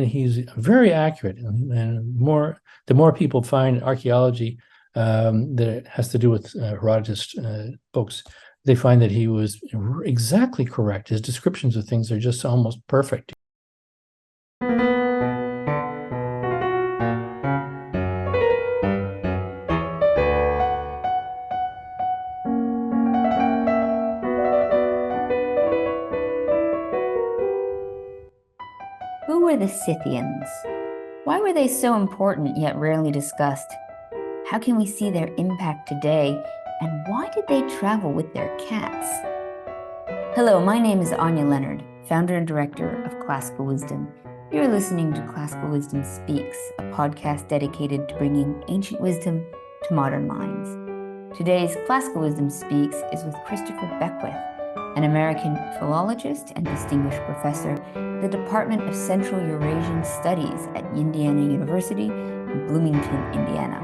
he's very accurate. And the more people find archaeology that has to do with Herodotus books, they find that he was exactly correct. His descriptions of things are just almost perfect. Who were the Scythians? Why were they so important yet rarely discussed? How can we see their impact today? And why did they travel with their cats? Hello, my name is Anya Leonard, founder and director of Classical Wisdom. You're listening to Classical Wisdom Speaks, a podcast dedicated to bringing ancient wisdom to modern minds. Today's Classical Wisdom Speaks is with Christopher Beckwith, an American philologist and distinguished professor in the Department of Central Eurasian Studies at Indiana University in Bloomington, Indiana.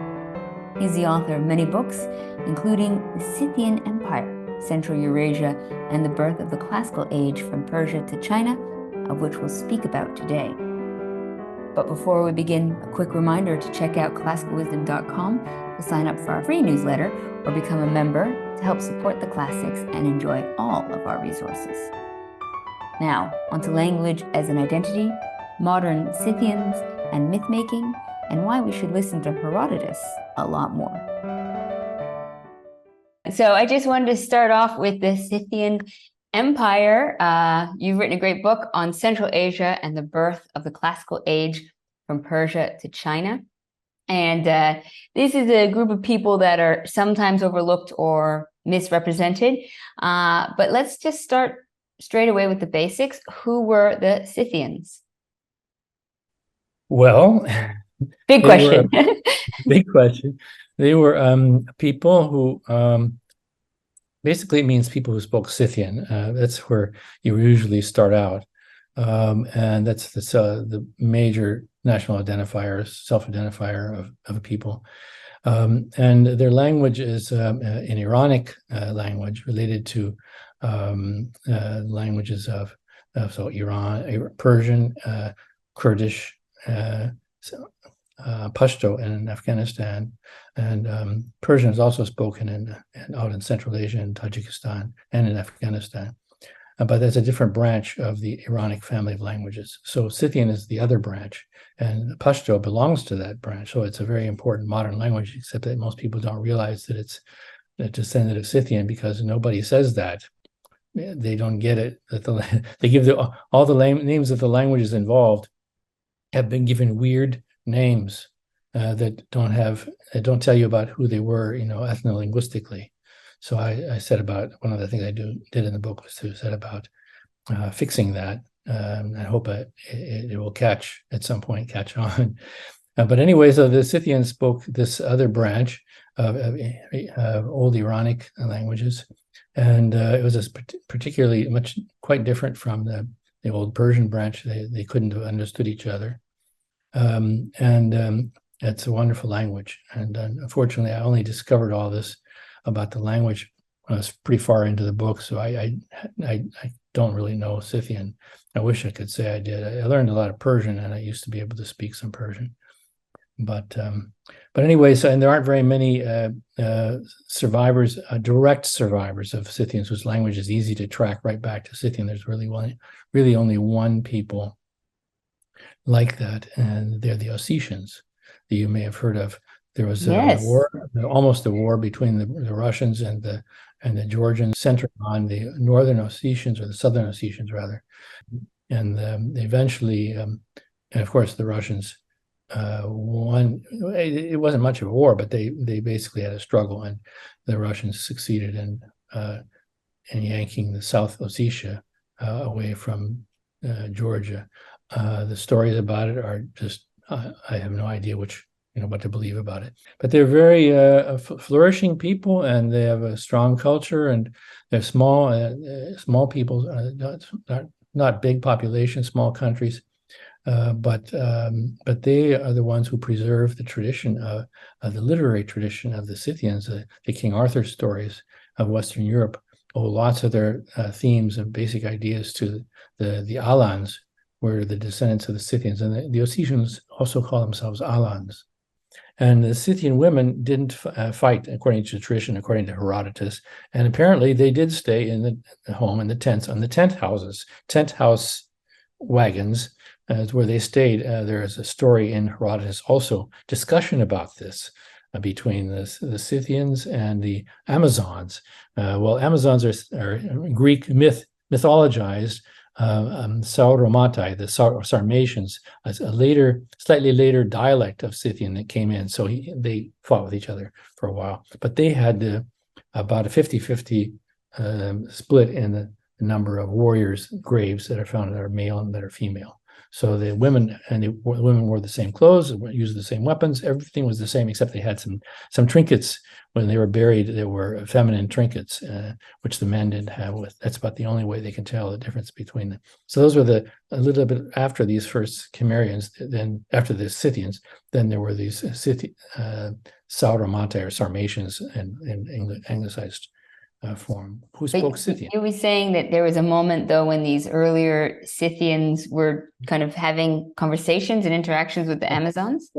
He's the author of many books, including The Scythian Empire, Central Eurasia, and the Birth of the Classical Age from Persia to China, of which we'll speak about today. But before we begin, a quick reminder to check out classicalwisdom.com to sign up for our free newsletter or become a member to help support the classics and enjoy all of our resources. Now, onto language as an identity, modern Scythians and myth-making, and why we should listen to Herodotus a lot more. So I just wanted to start off with the Scythian Empire. You've written a great book on Central Asia and the birth of the classical age from Persia to China. And this is a group of people that are sometimes overlooked or misrepresented. But let's just start straight away with the basics. Who were the Scythians? Well, big question. Big question. They were people who basically it means people who spoke Scythian. That's where you usually start out. And that's the major national identifier, self-identifier of a people. And their language is an Iranic language related to languages of Iran, Persian, Kurdish, Pashto in Afghanistan, and Persian is also spoken out in Central Asia and Tajikistan and in Afghanistan. But that's a different branch of the Iranic family of languages. So Scythian is the other branch, and Pashto belongs to that branch. So it's a very important modern language, except that most people don't realize that it's a descendant of Scythian because nobody says that. They don't get it. That they give all the names of the languages involved have been given weird names that don't tell you about who they were, ethno-linguistically. So I said about one of the things I did in the book was to set about fixing that. I hope it will catch on. But anyway, so the Scythians spoke this other branch of old Iranic languages, and it was particularly quite different from the old Persian branch. They couldn't have understood each other. It's a wonderful language. And unfortunately, I only discovered all this about the language when I was pretty far into the book. So I don't really know Scythian. I wish I could say I did. I learned a lot of Persian, and I used to be able to speak some Persian. But anyway, and there aren't very many survivors, direct survivors of Scythians whose language is easy to track right back to Scythian. There's really only one people like that, and they're the Ossetians that you may have heard of. There was almost a war between the Russians and the Georgians, centered on the northern Ossetians, or the southern Ossetians rather, and eventually, and of course the Russians won. It wasn't much of a war, but they basically had a struggle, and the Russians succeeded in yanking the South Ossetia away from Georgia. The stories about it are just I have no idea what to believe about it. But they're very flourishing people, and they have a strong culture, and they're small people, not big population, small countries. But they are the ones who preserve the tradition of the literary tradition of the Scythians, the King Arthur stories of Western Europe owe lots of their themes and basic ideas to the Alans, were the descendants of the Scythians, and the Ossetians also call themselves Alans. And the Scythian women didn't fight, according to tradition, according to Herodotus. And apparently they did stay in the home, in the tents, on the tent house wagons, is where they stayed. There is a story in Herodotus, also discussion about this between the Scythians and the Amazons. Amazons are Greek mythologized. Sauromatai, the Sarmatians, as a slightly later dialect of Scythian that came in. So they fought with each other for a while. But they had about a 50-50 split in the number of warriors' graves that are found that are male and that are female. So the women wore the same clothes, used the same weapons. Everything was the same, except they had some trinkets when they were buried. There were feminine trinkets, which the men didn't have. That's about the only way they can tell the difference between them. So those were a little bit after these first Cimmerians. Then after the Scythians, then there were these Sauromatai or Sarmatians in anglicized form, who spoke Scythian. You were saying that there was a moment, though, when these earlier Scythians were kind of having conversations and interactions with the Amazons?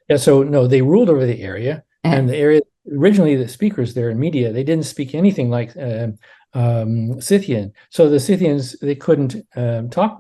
Yeah, so no, they ruled over the area, and the area, originally the speakers there in Media, they didn't speak anything like Scythian. So the Scythians, they couldn't talk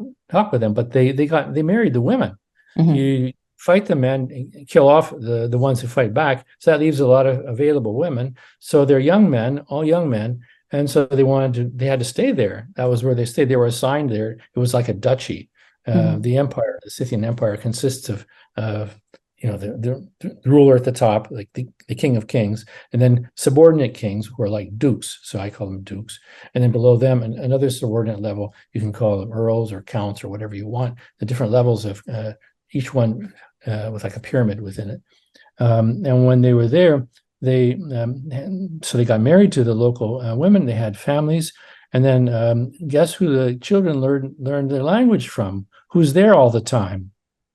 with them, but they married the women. Mm-hmm. You fight the men, kill off the ones who fight back. So that leaves a lot of available women. So they're young men, all young men. And so they had to stay there. That was where they stayed. They were assigned there. It was like a duchy. The empire, the Scythian empire, consists of the ruler at the top, like the king of kings, and then subordinate kings who are like dukes. So I call them dukes. And then below them, another subordinate level, you can call them earls or counts or whatever you want. The different levels of each one with like a pyramid within it. And when they were there, they got married to the local women. They had families. And then guess who the children learned their language from? Who's there all the time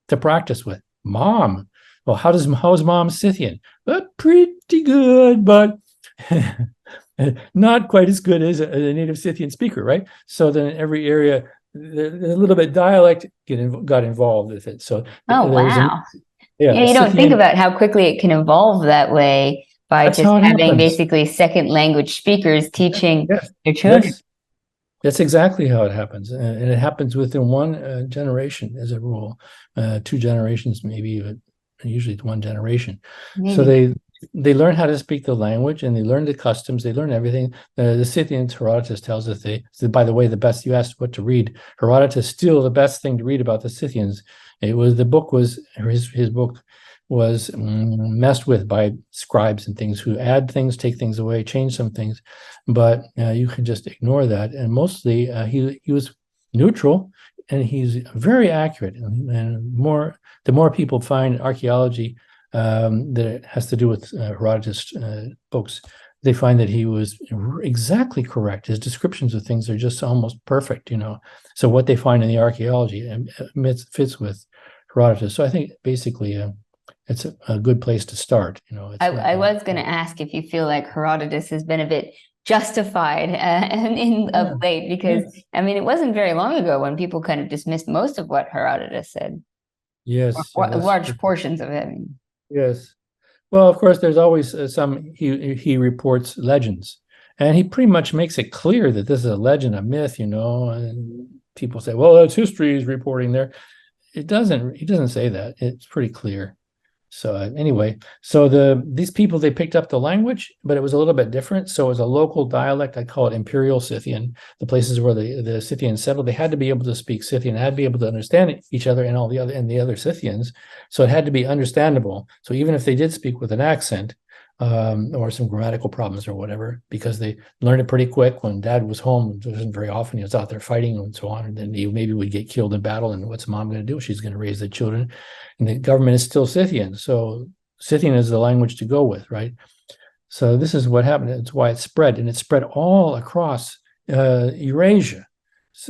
to practice with? Mom. Well, how is Mom Scythian? Pretty good, but not quite as good as a native Scythian speaker, right? So then in every area, a little bit dialect got involved with it. So wow. You don't think about how quickly it can evolve that way by just having basically second language speakers teaching their children. Yes. That's exactly how it happens. And it happens within one generation as a rule, 2 generations, maybe, but usually it's 1 generation. Maybe. So they learn how to speak the language, and they learn the customs. They learn everything. The Scythians, Herodotus tells us by the way, the best, you asked what to read. Herodotus, still the best thing to read about the Scythians. His book was messed with by scribes and things who add things, take things away, change some things, but you can just ignore that. And mostly he was neutral, and he's very accurate. And the more people find archaeology that has to do with Herodotus books, they find that he was exactly correct. His descriptions of things are just almost perfect, So what they find in the archaeology fits with Herodotus. So I think basically it's a good place to start. I was going to ask if you feel like Herodotus has been a bit justified of late, because it wasn't very long ago when people kind of dismissed most of what Herodotus said. Yes, large portions of it. Yes. Well, of course, there's always he reports legends, and he pretty much makes it clear that this is a legend, a myth, and people say, well, that's history he's reporting there. He doesn't say that. It's pretty clear. So anyway, these people, they picked up the language, but it was a little bit different. So it was a local dialect. I call it Imperial Scythian. The places where the Scythians settled, they had to be able to speak Scythian, had to be able to understand each other and the other Scythians. So it had to be understandable. So even if they did speak with an accent, or some grammatical problems or whatever, because they learned it pretty quick. When Dad was home, it wasn't very often. He was out there fighting and so on, and then he maybe would get killed in battle. And what's Mom going to do? She's going to raise the children, and the government is still Scythian. So Scythian is the language to go with, right? So this is what happened. It's why it spread, and it spread all across Eurasia,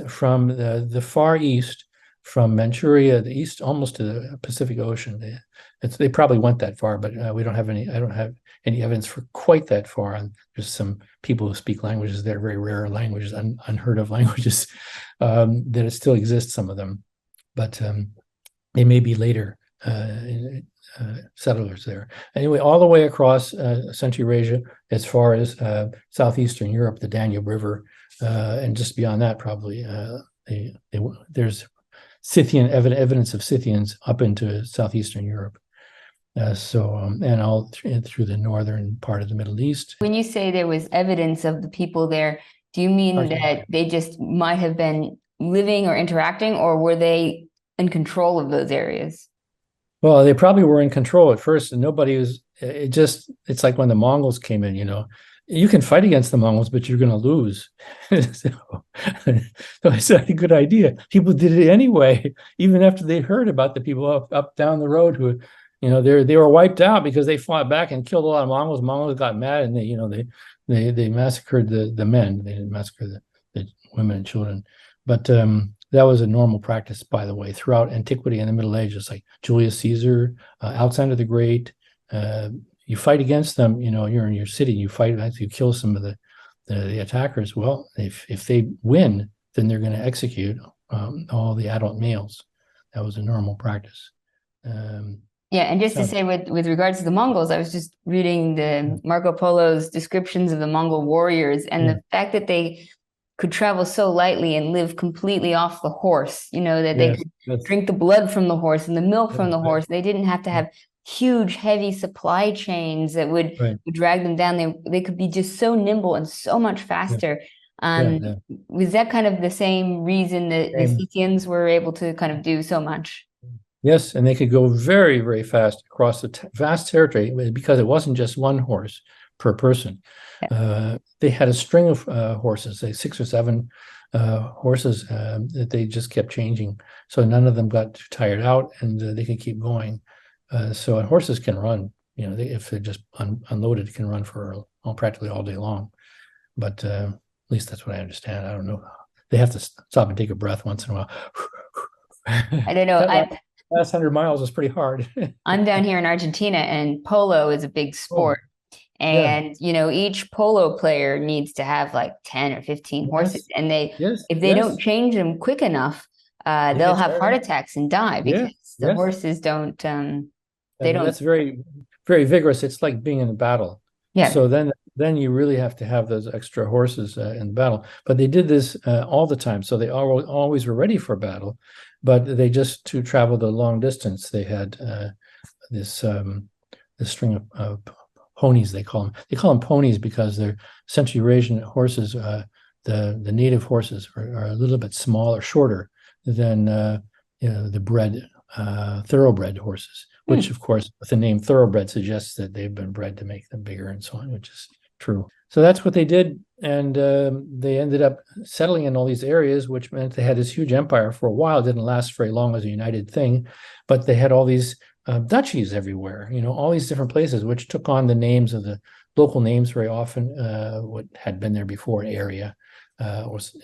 from the far east, from Manchuria, the east, almost to the Pacific Ocean. They probably went that far, but I don't have any evidence for quite that far. And there's some people who speak languages that are very rare languages, unheard of languages, that it still exists, some of them. but they may be later settlers there. Anyway, all the way across Central Eurasia, as far as southeastern Europe, the Danube River, and just beyond that, probably there's Scythian evidence of Scythians up into southeastern Europe. And all through the northern part of the Middle East. When you say there was evidence of the people there, do you mean that they just might have been living or interacting, or were they in control of those areas? Well, they probably were in control at first, and nobody was. It's like when the Mongols came in. You can fight against the Mongols, but you're going to lose. So it's not a good idea. People did it anyway, even after they heard about the people up down the road who, they were wiped out because they fought back and killed a lot of Mongols. Mongols got mad, and they massacred the men. They didn't massacre the women and children, but that was a normal practice, by the way, throughout antiquity and the Middle Ages, like Julius Caesar, Alexander the Great. You fight against them, you're in your city, you fight, you kill some of the attackers. Well, if they win, then they're going to execute all the adult males. That was a normal practice. Yeah, and just to say with regards to the Mongols, I was just reading the Marco Polo's descriptions of the Mongol warriors, and the fact that they could travel so lightly and live completely off the horse, that they could drink the blood from the horse and the milk from the horse. They didn't have to have huge, heavy supply chains that would drag them down. They could be just so nimble and so much faster. Was that kind of the same reason that the Scythians were able to kind of do so much? Yes, and they could go very, very fast across the vast territory because it wasn't just one horse per person. They had a string of horses, say 6 or 7 horses that they just kept changing. So none of them got too tired out, and they could keep going. So horses can run, if they're just unloaded, can run for practically all day long. But at least that's what I understand. I don't know. They have to stop and take a breath once in a while. I don't know. Last 100 miles is pretty hard. I'm down here in Argentina, and polo is a big sport. And each polo player needs to have like 10 or 15 horses, and if they don't change them quick enough, they'll have heart attacks and die because the horses don't. They don't. That's very, very vigorous. It's like being in a battle. Yeah. So then you really have to have those extra horses in the battle. But they did this all the time, so they always were ready for battle. But they just to travel the long distance, they had this string of ponies. They call them ponies because they're Central Eurasian horses. The native horses are a little bit smaller, shorter than the bred thoroughbred horses, which of course with the name thoroughbred suggests that they've been bred to make them bigger and so on, which is true. So that's what they did, and they ended up settling in all these areas, which meant they had this huge empire for a while. It didn't last very long as a united thing, but they had all these duchies everywhere, all these different places, which took on the names of the local names very often, what had been there before, an area, was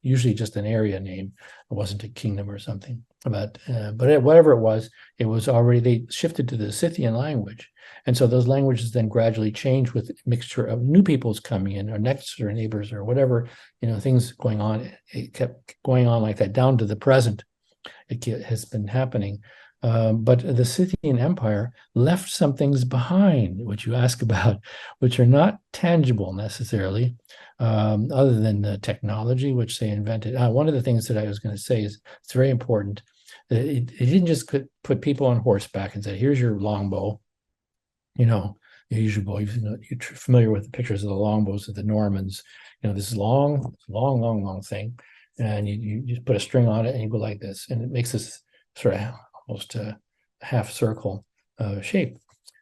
usually just an area name. It wasn't a kingdom or something. But whatever it was already, they shifted to the Scythian language. And so those languages then gradually changed with a mixture of new peoples coming in, or next door neighbors, or whatever, things going on. It kept going on like that down to the present. It has been happening. But the Scythian Empire left some things behind, which you ask about, which are not tangible necessarily, other than the technology which they invented. One of the things that I was going to say is it's very important. It didn't just put people on horseback and say, here's your longbow, your usual bow. You're familiar with the pictures of the longbows of the Normans. This long thing, and you just put a string on it and you go like this, and it makes this sort of almost a half circle shape,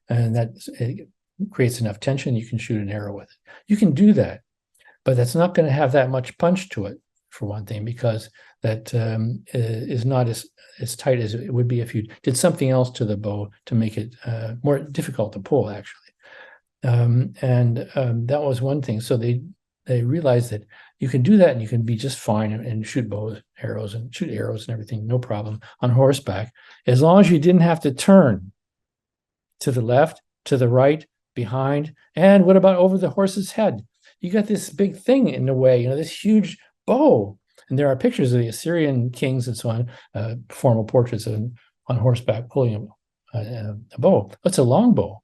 and it creates enough tension you can shoot an arrow with it. You can do that, but that's not going to have that much punch to it, for one thing, because that is not as tight as it would be if you did something else to the bow to make it more difficult to pull, actually. That was one thing. So they realized that you can do that and you can be just fine and shoot arrows and everything, no problem, on horseback, as long as you didn't have to turn to the left, to the right, behind, and what about over the horse's head? You got this big thing in the way, this huge bow. And there are pictures of the Assyrian kings and so on, formal portraits on horseback pulling a bow. It's a long bow.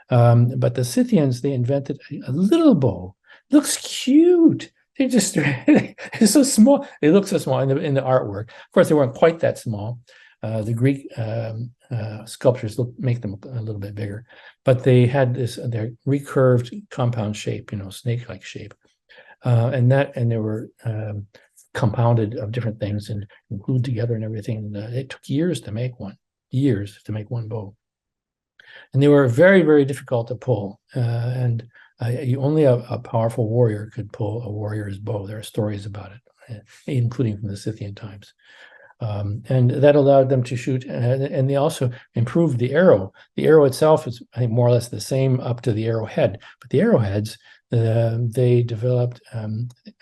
But the Scythians, they invented a little bow. It looks cute. They just, it's so small. They look so small in the artwork. Of course, they weren't quite that small. The Greek sculptures make them a little bit bigger, but they had their recurved compound shape, snake-like shape, and they were compounded of different things and glued together and everything. It took years to make one bow, and they were very, very difficult to pull. And only a powerful warrior could pull a warrior's bow. There are stories about it, including from the Scythian times. And that allowed them to shoot, and they also improved the arrow. The arrow itself is, I think, more or less the same up to the arrowhead, but the arrowheads they developed,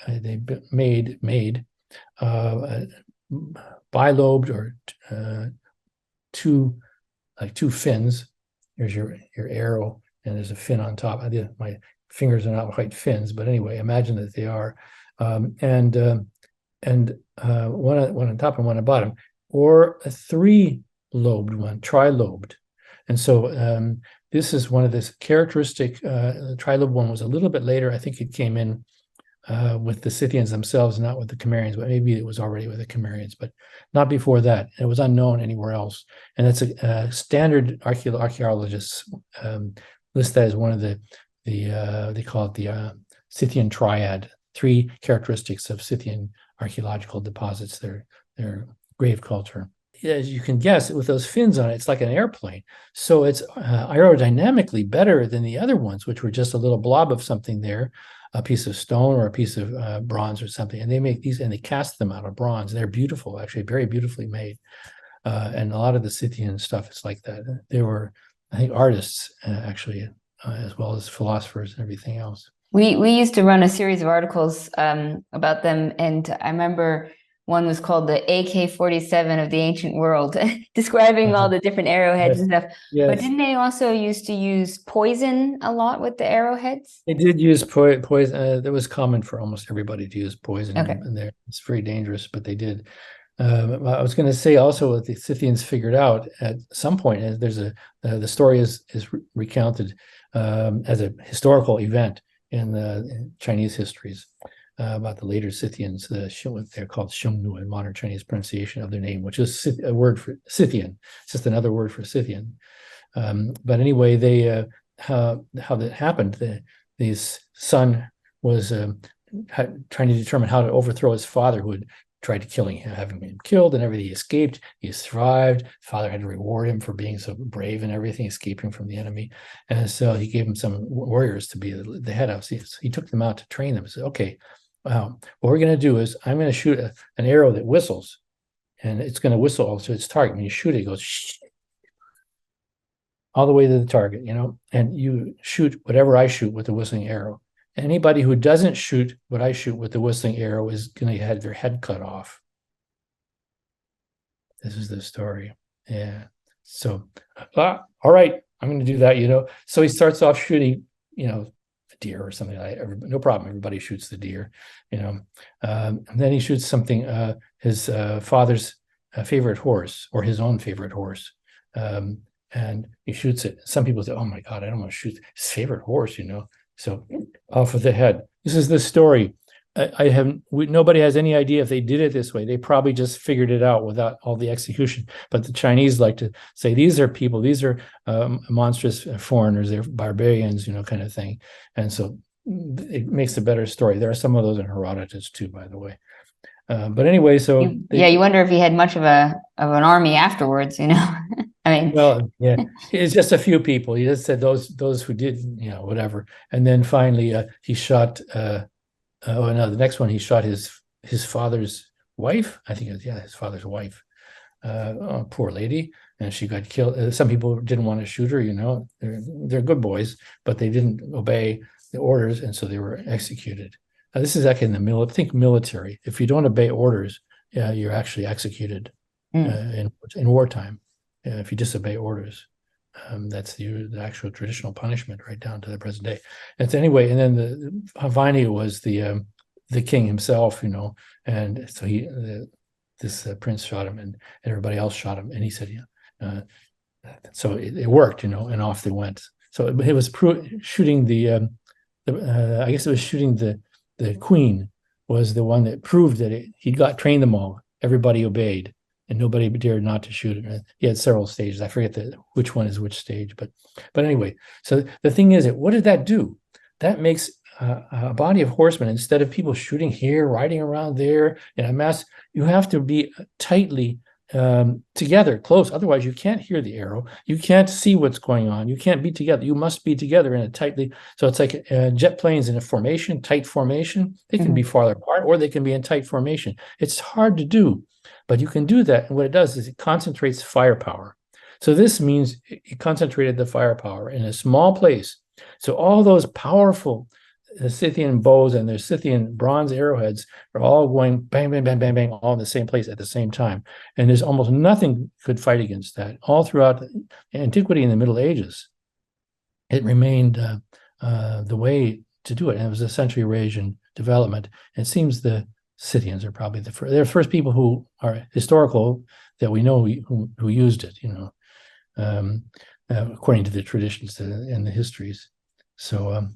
they made bilobed or two fins. Here's your arrow, and there's a fin on top. My fingers are not quite fins, but anyway, imagine that they are, and one on top and one on bottom, or a three-lobed one, trilobed. And so this is one of this characteristic. The trilobed one was a little bit later. I think it came in with the Scythians themselves, not with the Cimmerians, but maybe it was already with the Cimmerians, but not before that. It was unknown anywhere else. And that's a standard archaeologists list that as one of the they call it the Scythian triad, 3 characteristics of Scythian archaeological deposits, their grave culture. As you can guess, with those fins on it, it's like an airplane. So it's aerodynamically better than the other ones, which were just a little blob of something there, a piece of stone or a piece of bronze or something. And they make these, and they cast them out of bronze. They're beautiful, actually, very beautifully made. And a lot of the Scythian stuff is like that. They were, I think, artists, actually, as well as philosophers and everything else. We used to run a series of articles about them, and I remember one was called the AK-47 of the ancient world, describing all the different arrowheads and stuff. Yes. But didn't they also used to use poison a lot with the arrowheads? They did use poison. That was common for almost everybody to use poison. Okay. And it's very dangerous, but they did. I was going to say also that the Scythians figured out at some point, there's the story is recounted as a historical event in the Chinese histories about the later Scythians. They're called Xiongnu in modern Chinese pronunciation of their name, which is a word for Scythian. It's just another word for Scythian. But anyway, they how that happened. His son was trying to determine how to overthrow his father, who had tried to kill him, having been killed and everything. He escaped. He survived. Father had to reward him for being so brave and everything, escaping from the enemy. And so he gave him some warriors to be the head of. So he took them out to train them. He said, okay, what we're going to do is I'm going to shoot an arrow that whistles, and it's going to whistle also its target. When you shoot it, it goes shh, all the way to the target, and you shoot whatever I shoot with the whistling arrow. Anybody who doesn't shoot what I shoot with the whistling arrow is going to have their head cut off. This is the story. Yeah. So, all right, I'm going to do that, So he starts off shooting, a deer or something like that. No problem. Everybody shoots the deer, And then he shoots something, his father's favorite horse, or his own favorite horse. And he shoots it. Some people say, oh my God, I don't want to shoot his favorite horse, So off of the head. This is the story. Nobody has any idea if they did it this way. They probably just figured it out without all the execution. But the Chinese like to say, these are people, these are monstrous foreigners, they're barbarians, kind of thing. And so it makes a better story. There are some of those in Herodotus too, by the way. But anyway, so you wonder if he had much of an army afterwards, I mean, well, yeah, it's just a few people. He just said those who did, whatever. And then finally, he shot. The next one he shot his father's wife. I think it was, his father's wife. Poor lady, and she got killed. Some people didn't want to shoot her. They're good boys, but they didn't obey the orders, and so they were executed. This is actually in the think military. If you don't obey orders, you're actually executed in wartime. If you disobey orders, that's the actual traditional punishment right down to the present day. And so anyway, and then finally was the the king himself, and so this prince shot him, and everybody else shot him, and he said, so it worked, and off they went. So it was shooting I guess it was shooting the queen was the one that proved that he got trained them all. Everybody obeyed, and nobody dared not to shoot it. He had several stages. I forget which one is which stage, but anyway. So the thing is, what did that do? That makes a body of horsemen, instead of people shooting here, riding around there in a mass, you have to be tightly together, close. Otherwise, you can't hear the arrow. You can't see what's going on. You can't be together. You must be together in a tightly. So it's like jet planes in a formation, tight formation. They can be farther apart, or they can be in tight formation. It's hard to do, but you can do that. And what it does is it concentrates firepower. So this means it concentrated the firepower in a small place. So all those powerful Scythian bows and their Scythian bronze arrowheads are all going bang, bang, bang, bang, bang, all in the same place at the same time. And there's almost nothing could fight against that. All throughout antiquity and the Middle Ages, it remained the way to do it. And it was essentially Eurasian development. And it seems the Scythians are probably they're the first people who are historical that we know who used it, according to the traditions and the histories. So,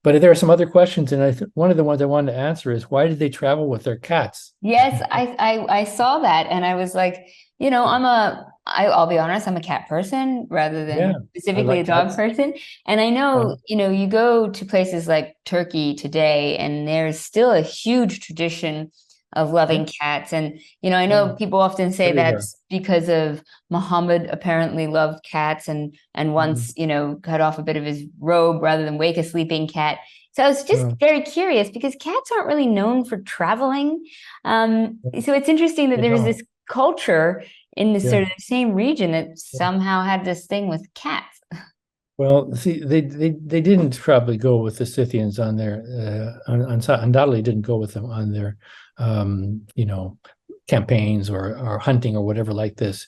but there are some other questions, and one of the ones I wanted to answer is, why did they travel with their cats? Yes, I saw that, and I was like, I'll be honest, I'm a cat person rather than specifically a dog person. And I know, you go to places like Turkey today, and there's still a huge tradition of loving cats. And, I know people often say that's because of Muhammad apparently loved cats and once, cut off a bit of his robe rather than wake a sleeping cat. So I was just very curious, because cats aren't really known for traveling. So it's interesting that there's this culture in the sort of the same region that somehow had this thing with cats. Well, see, they didn't probably go with the Scythians on their undoubtedly didn't go with them on their campaigns or hunting or whatever like this.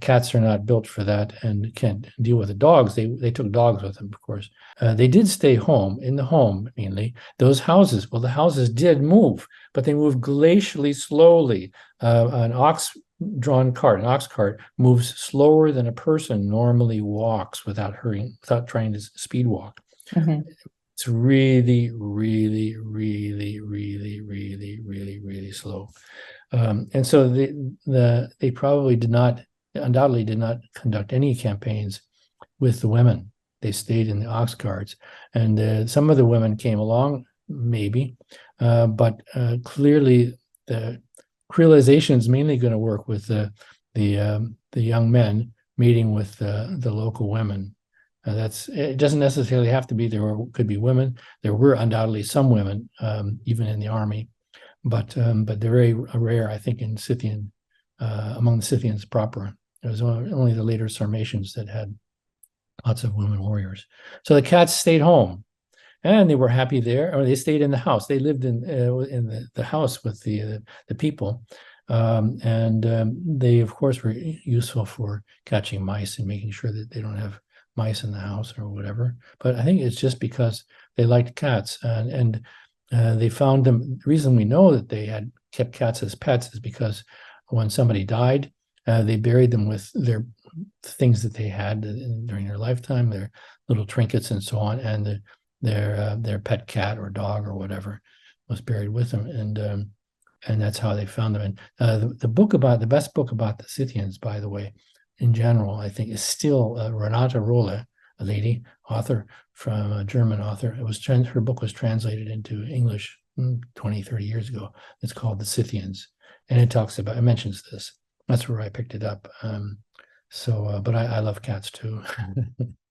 Cats are not built for that and can't deal with the dogs. They took dogs with them, of course. They did stay in the home mainly. Those houses, well, the houses did move, but they moved glacially slowly. An ox-drawn cart, an ox cart, moves slower than a person normally walks without hurrying, without trying to speed walk. It's really, really, really, really, really, really, really slow. And so they probably undoubtedly did not conduct any campaigns with the women. They stayed in the ox carts, and some of the women came along, maybe, but clearly the creolization is mainly going to work with the young men mating with the local women. It doesn't necessarily have to be. Could be women. There were undoubtedly some women, even in the army, but they're very rare, I think, in Scythian, among the Scythians proper. It was only the later Sarmatians that had lots of women warriors. So the cats stayed home, and they were happy there, or they stayed in the house. They lived in the house with the people, and they, of course, were useful for catching mice and making sure that they don't have mice in the house or whatever. But I think it's just because they liked cats, and they found them. The reason we know that they had kept cats as pets is because when somebody died, they buried them with their things that they had during their lifetime, their little trinkets and so on, and their pet cat or dog or whatever was buried with them, and that's how they found them. And the best book about the Scythians, by the way, in general, I think, is still Renate Rolle, a lady author, from a German author. Her book was translated into English 20, 30 years ago. It's called The Scythians, and it mentions this. That's where I picked it up. But I love cats too.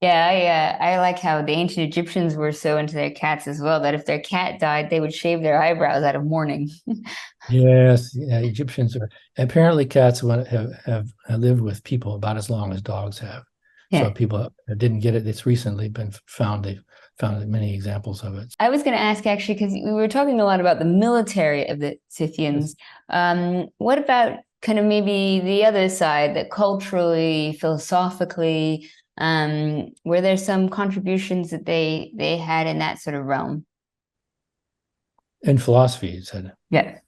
Yeah, I like how the ancient Egyptians were so into their cats as well, that if their cat died, they would shave their eyebrows out of mourning. Yes, Egyptians are apparently cats have lived with people about as long as dogs have. Yeah. So people didn't get it. It's recently been found. They've found many examples of it. I was going to ask, actually, because we were talking a lot about the military of the Scythians. What about kind of maybe the other side, that culturally, philosophically, were there some contributions that they had in that sort of realm? And philosophy, you said. Yes.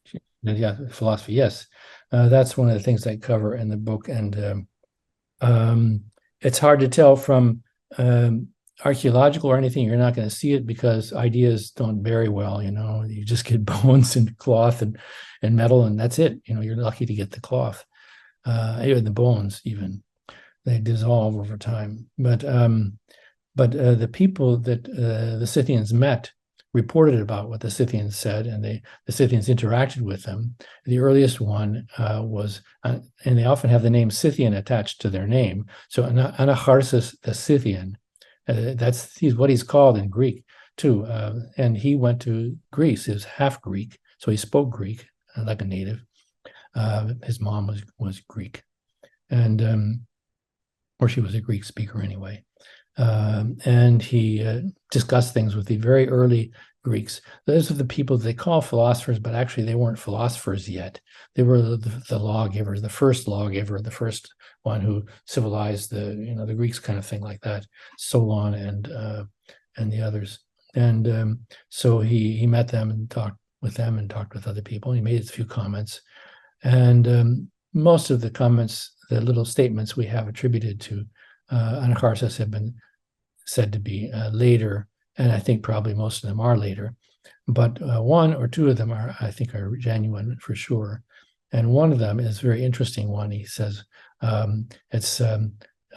Yeah, philosophy, yes. That's one of the things I cover in the book. And it's hard to tell from archaeological or anything. You're not going to see it because ideas don't bury well. You just get bones and cloth and metal, and that's it. You're lucky to get the cloth, even the bones. Even they dissolve over time. But the people that the Scythians met reported about what the Scythians said, and the Scythians interacted with them. The earliest one was, and they often have the name Scythian attached to their name. So Anacharsis the Scythian, he's what he's called in Greek too. And he went to Greece. He was half Greek, so he spoke Greek like a native. His mom was Greek, and or she was a Greek speaker anyway. And he discussed things with the very early Greeks. Those are the people they call philosophers, but actually they weren't philosophers yet. They were the lawgivers, the first lawgiver, the first one who civilized the Greeks, kind of thing like that. Solon and the others. And so he met them and talked with them and talked with other people. He made a few comments, and most of the comments, the little statements we have attributed to Anacharsis have been said to be later, and I think probably most of them are later, but one or two of them I think are genuine for sure. And one of them is a very interesting one. He says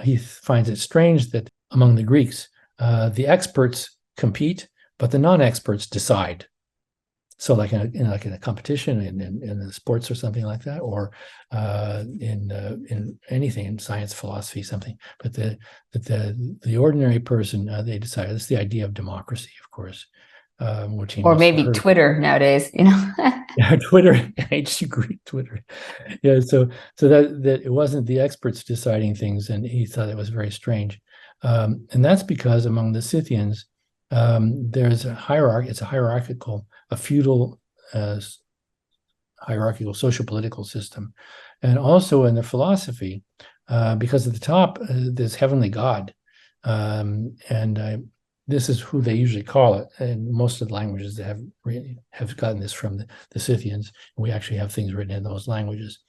he finds it strange that among the Greeks, the experts compete, but the non-experts decide. So like in a competition in the sports or something like that, or in anything, in science, philosophy, something. But the ordinary person, they decide. That's the idea of democracy, of course. Which or maybe Twitter nowadays, Yeah, Twitter, ancient Greek Twitter. Yeah, so that it wasn't the experts deciding things, and he thought it was very strange. And that's because among the Scythians, there's a hierarchy. It's a feudal hierarchical social political system. And also in the philosophy, because at the top there's heavenly God. This is who they usually call it. And most of the languages that have gotten this from the Scythians. We actually have things written in those languages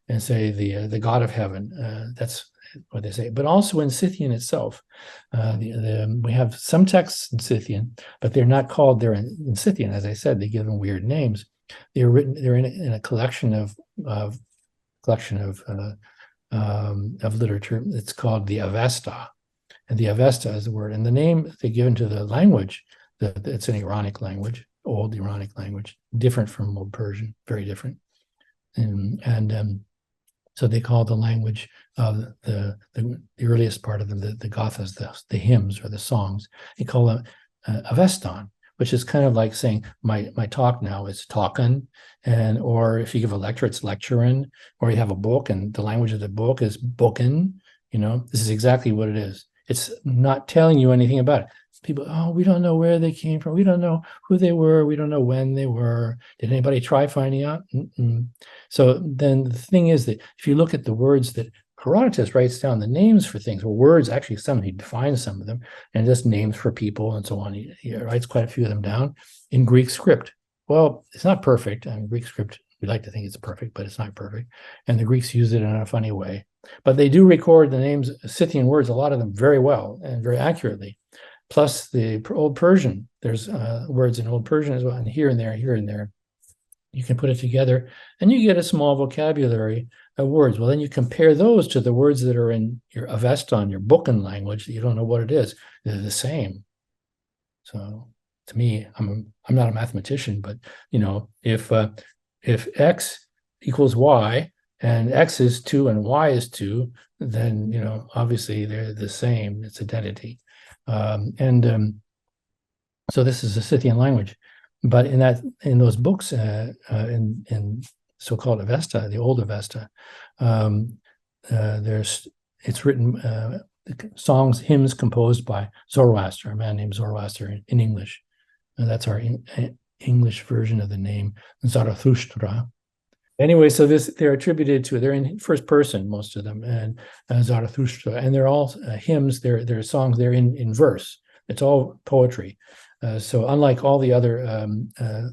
and say the God of heaven. That's what they say. But also in Scythian itself, we have some texts in Scythian, but they're not called there in Scythian. As I said, they give them weird names. They're written. They're in a collection of literature. It's called the Avesta, and the Avesta is the word. And the name they give to the language, it's an Iranic language, old Iranic language, different from Old Persian, very different. So they call the language of the earliest part of them, the Gathas, the hymns or the songs. They call them Avestan, which is kind of like saying my talk now is talken, or if you give a lecture, it's lecturing, or you have a book and the language of the book is booken. This is exactly what it is. It's not telling you anything about it. People, we don't know where they came from. We don't know who they were. We don't know when they were. Did anybody try finding out? So then the thing is that if you look at the words that Herodotus writes down, the names for things, or words, actually he defines some of them, and just names for people and so on. He writes quite a few of them down in Greek script. Well, it's not perfect. Greek script, we like to think it's perfect, but it's not perfect. And the Greeks use it in a funny way. But they do record the names, Scythian words, a lot of them very well and very accurately. Plus the Old Persian, there's words in Old Persian as well, and here and there. You can put it together, and you get a small vocabulary of words. Well, then you compare those to the words that are in your Avestan, your Booken language, that you don't know what it is. They're the same. So to me, I'm not a mathematician, but if X equals Y, and X is 2 and Y is 2, then obviously they're the same. It's identity. So this is a Scythian language, but in those books, in so-called Avesta, the old Avesta, it's written songs, hymns composed by Zoroaster, a man named Zoroaster in English, and that's our English version of the name Zarathustra. Anyway, so they're attributed to, they're in first person, most of them, and Zarathustra, and they're all hymns, they're songs, they're in verse. It's all poetry. So unlike all the other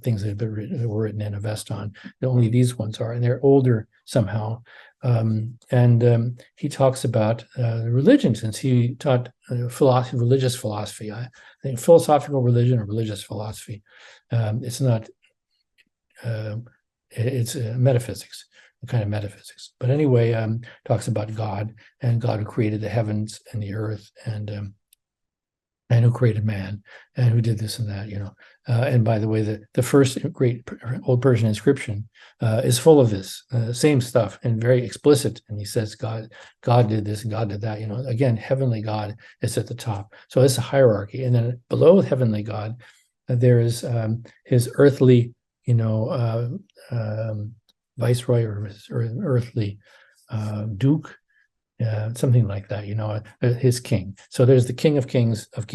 things that were written in Aveston, only these ones are, and they're older somehow. He talks about religion, since he taught philosophy, religious philosophy. I think philosophical religion or religious philosophy. It's not. It's metaphysics, a kind of metaphysics. But anyway, talks about God, and God who created the heavens and the earth, and who created man, and who did this and that, and by the way, the first great Old Persian inscription is full of this same stuff and very explicit. And he says God did this, and God did that. Again, heavenly God is at the top. So it's a hierarchy, and then below heavenly God, there is his earthly, viceroy, or his earthly duke. Something like that, his king. So there's the king of kings up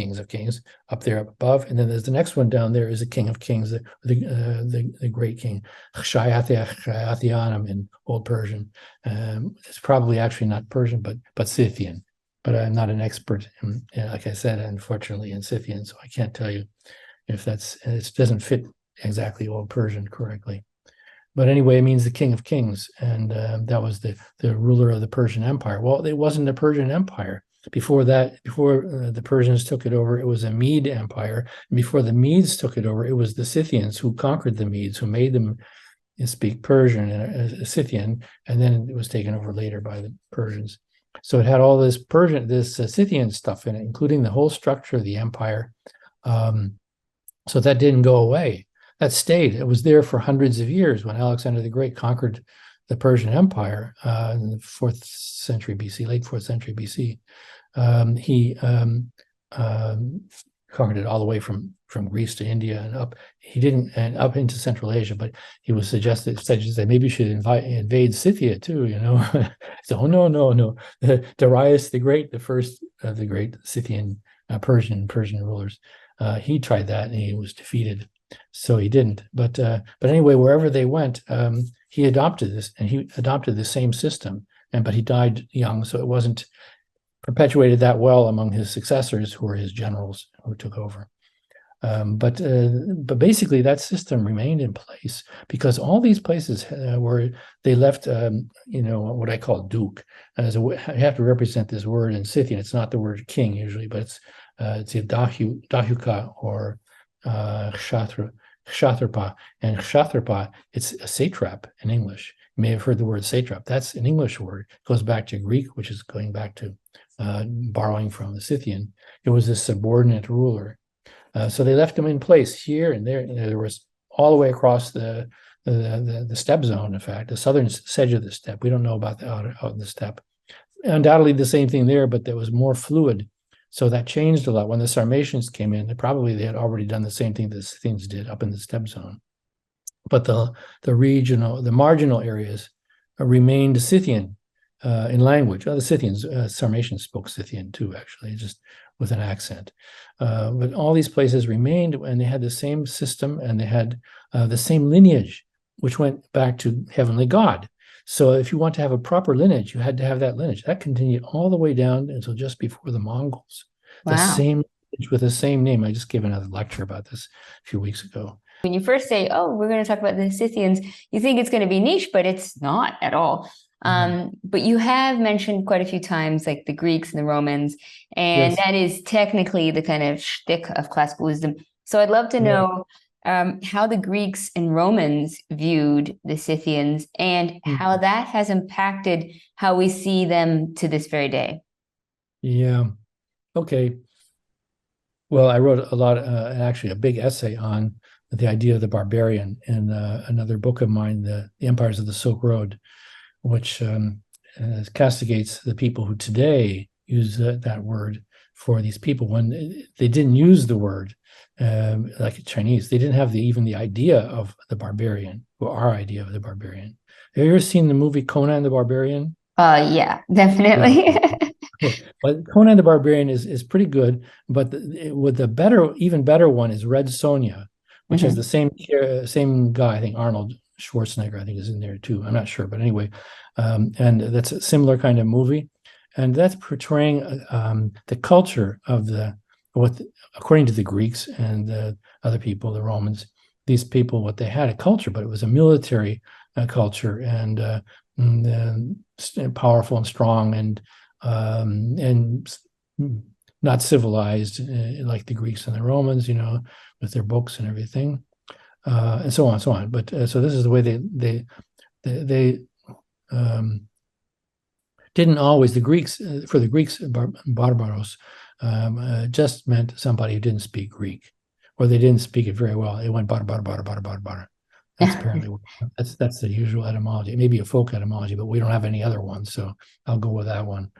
there up above, and then there's the next one down there is the king of kings, the great king, Chayathianum in Old Persian. It's probably actually not Persian, but Scythian. But I'm not an expert in, like I said, unfortunately, in Scythian, so I can't tell you if it doesn't fit exactly Old Persian correctly. But anyway, it means the king of kings, and that was the ruler of the Persian Empire. Well, it wasn't the Persian Empire. Before that, before the Persians took it over, it was a Mede Empire. And before the Medes took it over, it was the Scythians who conquered the Medes, who made them speak Persian and Scythian, and then it was taken over later by the Persians. So it had all this Scythian stuff in it, including the whole structure of the empire. So that didn't go away. That stayed. It was there for hundreds of years. When Alexander the Great conquered the Persian Empire in the 4th century BC, late 4th century BC, he conquered it all the way from Greece to India and up. He didn't, and up into Central Asia, but he was suggested that maybe you should invade Scythia too. So no. Darius the Great, the first of the great Scythian Persian rulers, he tried that and he was defeated. So he didn't. But anyway, wherever they went, he adopted this, and he adopted the same system. But he died young, so it wasn't perpetuated that well among his successors, who were his generals who took over. But basically, that system remained in place because all these places where they left, what I call duke. I have to represent this word in Scythian. It's not the word king usually, but it's a dahuka or Kshatrapa, and Kshatrapa, it's a satrap in English. You may have heard the word satrap. That's an English word. It goes back to Greek, which is going back to borrowing from the Scythian. It was a subordinate ruler. So they left him in place here and there. And there was all the way across the steppe zone, in fact, the southern edge of the steppe. We don't know about out in the steppe. Undoubtedly the same thing there, but there was more fluid. So that changed a lot. When the Sarmatians came in, they had already done the same thing the Scythians did up in the steppe zone. But the marginal areas remained Scythian in language. The Scythians, Sarmatians spoke Scythian too, actually, just with an accent. But all these places remained, and they had the same system, and they had the same lineage, which went back to heavenly God. So if you want to have a proper lineage, you had to have that lineage. That continued all the way down until just before the Mongols. Wow. The same lineage with the same name. I just gave another lecture about this a few weeks ago. When you first say, oh, we're going to talk about the Scythians, you think it's going to be niche, but it's not at all. But you have mentioned quite a few times, like the Greeks and the Romans, and that is technically the kind of shtick of classical wisdom. So I'd love to know how the Greeks and Romans viewed the Scythians and how that has impacted how we see them to this very day. Yeah. Okay. Well, I wrote a lot, actually a big essay on the idea of the barbarian in another book of mine, The Empires of the Silk Road, which castigates the people who today use that word for these people when they didn't use the word. Like Chinese, they didn't have even the idea of the barbarian, or our idea of the barbarian. Have you ever seen the movie Conan the Barbarian? Yeah, definitely. Yeah. Well, Conan the Barbarian is pretty good, but even better one is Red Sonja, which has the same guy. I think Arnold Schwarzenegger, I think, is in there too. I'm not sure, but anyway, and that's a similar kind of movie, and that's portraying the culture of the according to the Greeks and the other people, the Romans, these people, what they had a culture, but it was a military culture, and powerful and strong, and not civilized like the Greeks and the Romans, with their books and everything, and so on and so on. But so this is the way they didn't always, the Greeks, for the Greeks, barbaros just meant somebody who didn't speak Greek, or they didn't speak it very well. It went bar. That's apparently that's the usual etymology. It may be a folk etymology, but we don't have any other ones, so I'll go with that one.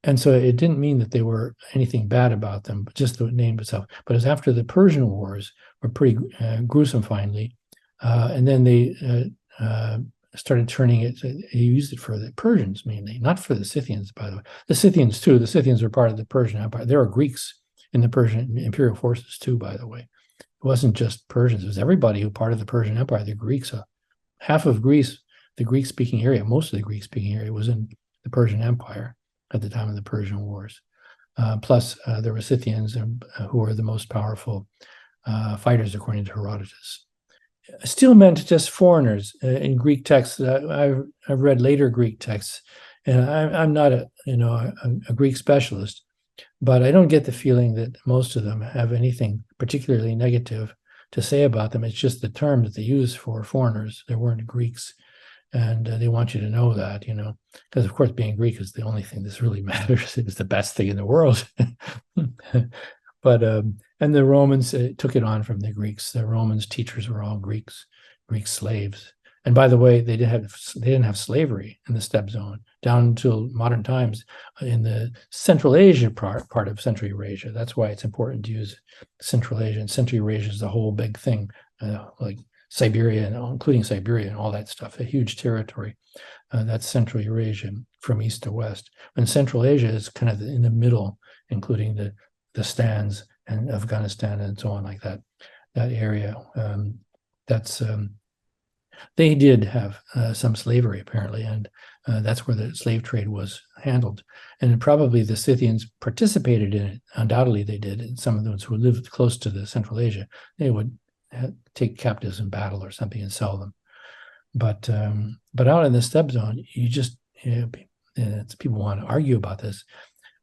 And so it didn't mean that they were anything bad about them, but just the name itself. But it was after the Persian Wars were pretty gruesome finally, and then they started turning it. They used it for the Persians mainly, not for the Scythians, by the way. The Scythians too. The Scythians were part of the Persian Empire. There were Greeks in the Persian imperial forces too, by the way. It wasn't just Persians. It was everybody who part of the Persian Empire. The Greeks, half of Greece, the Greek-speaking area, most of the Greek-speaking area was in the Persian Empire at the time of the Persian Wars. Plus, there were Scythians who were the most powerful fighters, according to Herodotus. Still meant just foreigners in Greek texts. I've read later Greek texts, and I'm not a Greek specialist, but I don't get the feeling that most of them have anything particularly negative to say about them. It's just the term that they use for foreigners. They weren't Greeks, and they want you to know that, because of course being Greek is the only thing that really matters. It's the best thing in the world. But and the Romans took it on from the Greeks. The Romans teachers were all Greek slaves. And by the way, they didn't have slavery in the steppe zone down until modern times in the Central Asia part of Central Eurasia. That's why it's important to use Central Asia. And Central Eurasia is the whole big thing, like Siberia, including Siberia and all that stuff, a huge territory. That's Central Eurasia from east to west. And Central Asia is kind of in the middle, including the Stans and Afghanistan and so on, like that area. They did have some slavery apparently, and that's where the slave trade was handled. And probably the Scythians participated in it. Undoubtedly they did. And some of those who lived close to the Central Asia, they would take captives in battle or something and sell them. But out in the steppe zone, people want to argue about this.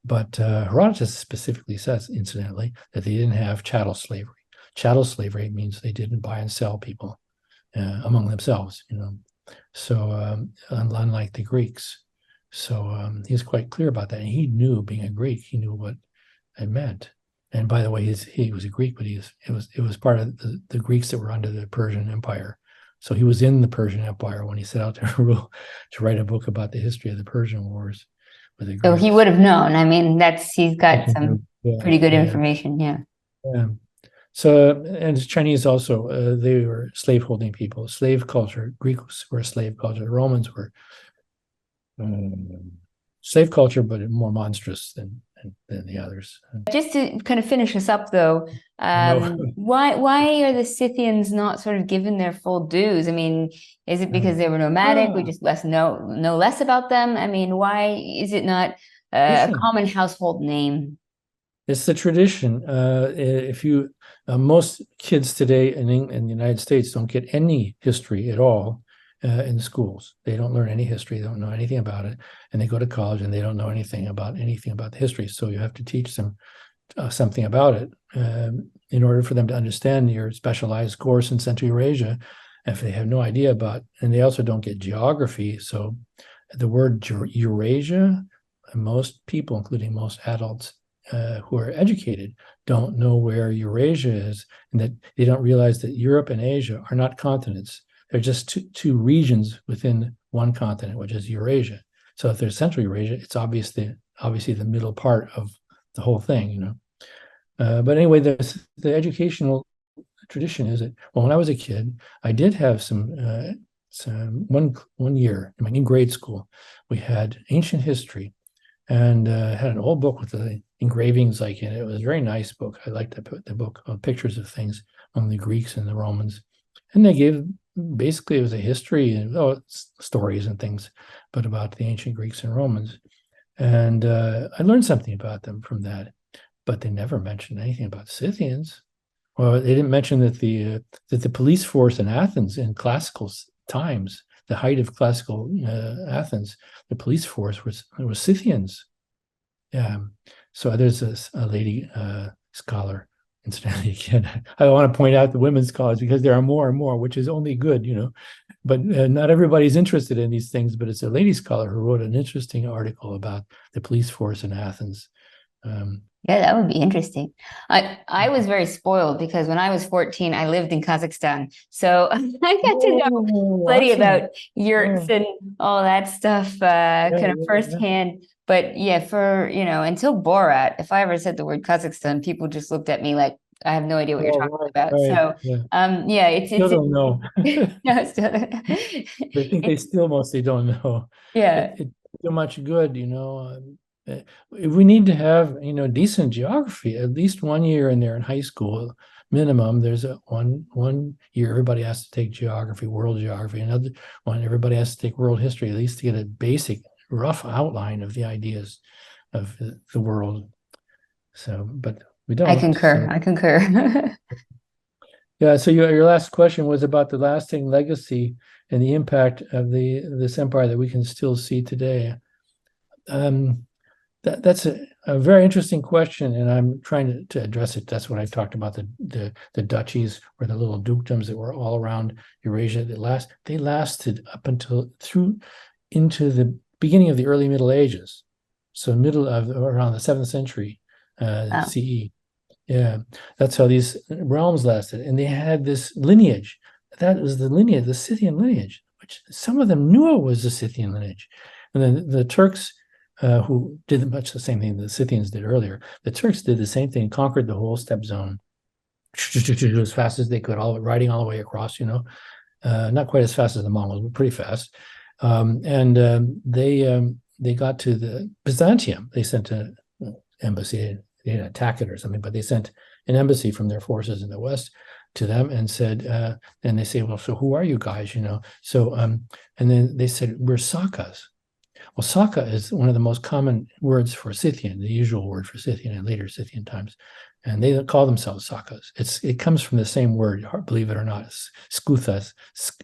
But Herodotus specifically says, incidentally, that they didn't have chattel slavery. Chattel slavery means they didn't buy and sell people among themselves, So unlike the Greeks, so he's quite clear about that. And he knew, being a Greek, he knew what it meant. And by the way, he was a Greek, but it was part of the Greeks that were under the Persian Empire. So he was in the Persian Empire when he set out to write a book about the history of the Persian Wars. So he would have known. I mean, he's got some pretty good information. Yeah. So, and Chinese also, they were slaveholding people, slave culture. Greeks were a slave culture. The Romans were slave culture, but more monstrous than the others. Just to kind of finish us up, though, why are the Scythians not sort of given their full dues? I mean, is it because they were nomadic? We just know less about them? I mean, why is it not a common household name? It's the tradition. Most kids today in the United States don't get any history at all in schools. They don't learn any history. They don't know anything about it. And they go to college and they don't know anything about the history. So you have to teach them something about it in order for them to understand your specialized course in Central Eurasia. If they have no idea about, and they also don't get geography. So the word Eurasia, most people, including most adults who are educated, don't know where Eurasia is, and that they don't realize that Europe and Asia are not continents. They're just two regions within one continent, which is Eurasia. So if there's Central Eurasia, it's obviously the middle part of the whole thing, But anyway, the educational tradition is that, well, when I was a kid, I did have some one year in grade school, we had ancient history, and had an old book with the engravings in it. It was a very nice book. I liked the book on pictures of things on the Greeks and the Romans, and they gave. Basically, it was a history and stories and things, but about the ancient Greeks and Romans. And I learned something about them from that, but they never mentioned anything about Scythians. Well, they didn't mention that the police force in Athens in classical times, the height of classical Athens, the police force was Scythians. Yeah. So there's a lady scholar, incidentally. Again, I want to point out the women's scholars because there are more and more, which is only good, But not everybody's interested in these things. But it's a lady scholar who wrote an interesting article about the police force in Athens. Yeah, that would be interesting. I was very spoiled because when I was 14, I lived in Kazakhstan. So I got to know plenty awesome. about yurts and all that stuff kind of firsthand. But yeah, until Borat, if I ever said the word Kazakhstan, people just looked at me like I have no idea what you're talking about. Right. So yeah, I still don't know. no, still, I think they still mostly don't know. yeah. It's so much good, we need to have, decent geography, at least 1 year in there in high school minimum. There's a one year everybody has to take geography, world geography. Another one, everybody has to take world history, at least to get a basic rough outline of the ideas of the world. So, but we don't. I concur. So. I concur. Yeah, so your last question was about the lasting legacy and the impact of this empire that we can still see today. That's a very interesting question, and I'm trying to address it. That's what I talked about, the duchies or the little dukedoms that were all around Eurasia. They lasted up into the beginning of the early Middle Ages, so around the 7th century CE. Yeah, that's how these realms lasted, and they had this lineage. That was the lineage, the Scythian lineage, which some of them knew it was the Scythian lineage, and then the Turks. Who did much the same thing the Scythians did earlier. The Turks did the same thing, conquered the whole steppe zone as fast as they could, riding all the way across, not quite as fast as the Mongols, but pretty fast. They got to the Byzantium. They sent an embassy. They didn't attack it or something, but they sent an embassy from their forces in the west to them and said, and they say, well, so who are you guys, So, and then they said, we're Sakas. Well, Saka is one of the most common words for Scythian, the usual word for Scythian in later Scythian times. And they call themselves Sakas. It comes from the same word, believe it or not, Skuthas,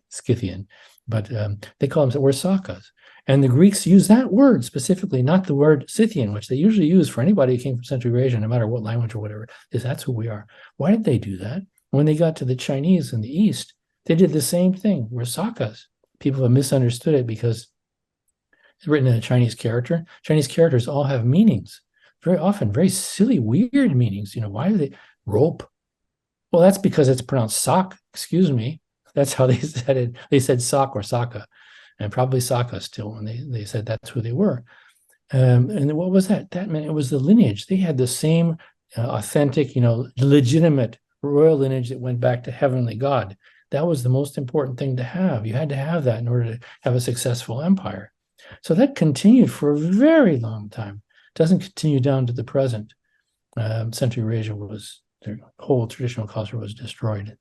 Scythian. But they call themselves, we're Sakas. And the Greeks use that word specifically, not the word Scythian, which they usually use for anybody who came from Central Eurasia, no matter what language or whatever, is that's who we are. Why did they do that? When they got to the Chinese in the East, they did the same thing. We're Sakas. People have misunderstood it because it's written in a Chinese character. Chinese characters all have meanings, very often very silly, weird meanings. Why do they rope? Well, that's because it's pronounced sock. Excuse me. That's how they said it. They said sock or saka, and probably saka still when they said that's who they were. And what was that? That meant it was the lineage. They had the same authentic, legitimate royal lineage that went back to heavenly God. That was the most important thing to have. You had to have that in order to have a successful empire. So that continued for a very long time. It doesn't continue down to the present. Central Eurasia their whole traditional culture was destroyed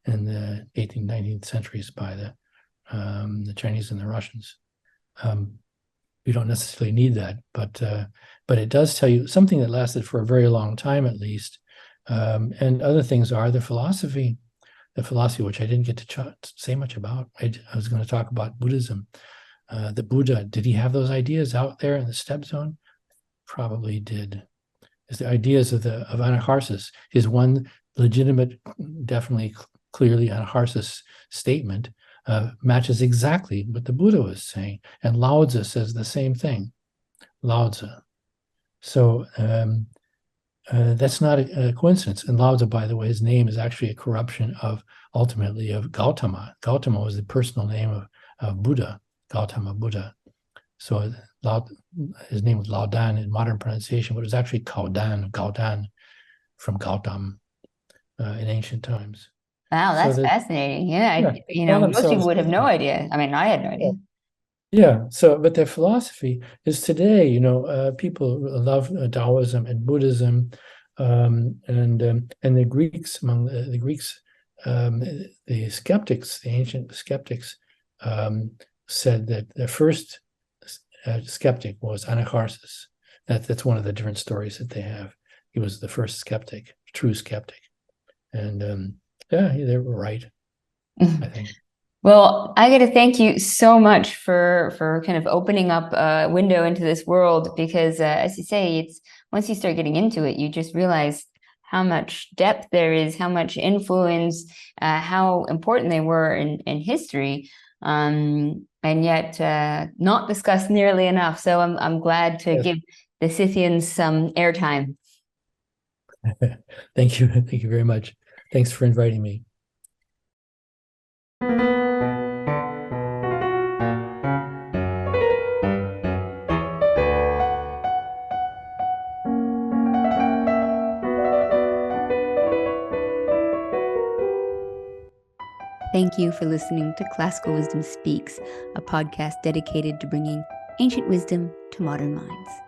in the 18th, 19th centuries by the Chinese and the Russians. We don't necessarily need that, but it does tell you something that lasted for a very long time, at least. And other things are the philosophy, which I didn't get to say much about. I was going to talk about Buddhism. The Buddha, did he have those ideas out there in the steppe zone? Probably did. It's the ideas of Anacharsis. His one legitimate, definitely, clearly Anacharsis statement matches exactly what the Buddha was saying. And Lao Tzu says the same thing. Lao Tzu. So that's not a coincidence. And Lao Tzu, by the way, his name is actually a corruption ultimately of Gautama. Gautama was the personal name of Buddha. Gautama Buddha. So his name was Laudan in modern pronunciation, but it was actually Gaudan from Gautam in ancient times. Wow, that's fascinating. Yeah, most people would have no idea. I mean, I had no idea. Yeah. So, but their philosophy is today, people love Taoism and Buddhism, and the Greeks, among the Greeks, the skeptics, the ancient skeptics, said that the first skeptic was Anacharsis. That's one of the different stories that they have. He was the first skeptic, true skeptic. And they were right, I think. Well, I got to thank you so much for kind of opening up a window into this world, because as you say, it's once you start getting into it, you just realize how much depth there is, how much influence, how important they were in history, and yet not discussed nearly enough. So I'm glad to give the Scythians some airtime. Thank you. Thank you very much. Thanks for inviting me. Thank you for listening to Classical Wisdom Speaks, a podcast dedicated to bringing ancient wisdom to modern minds.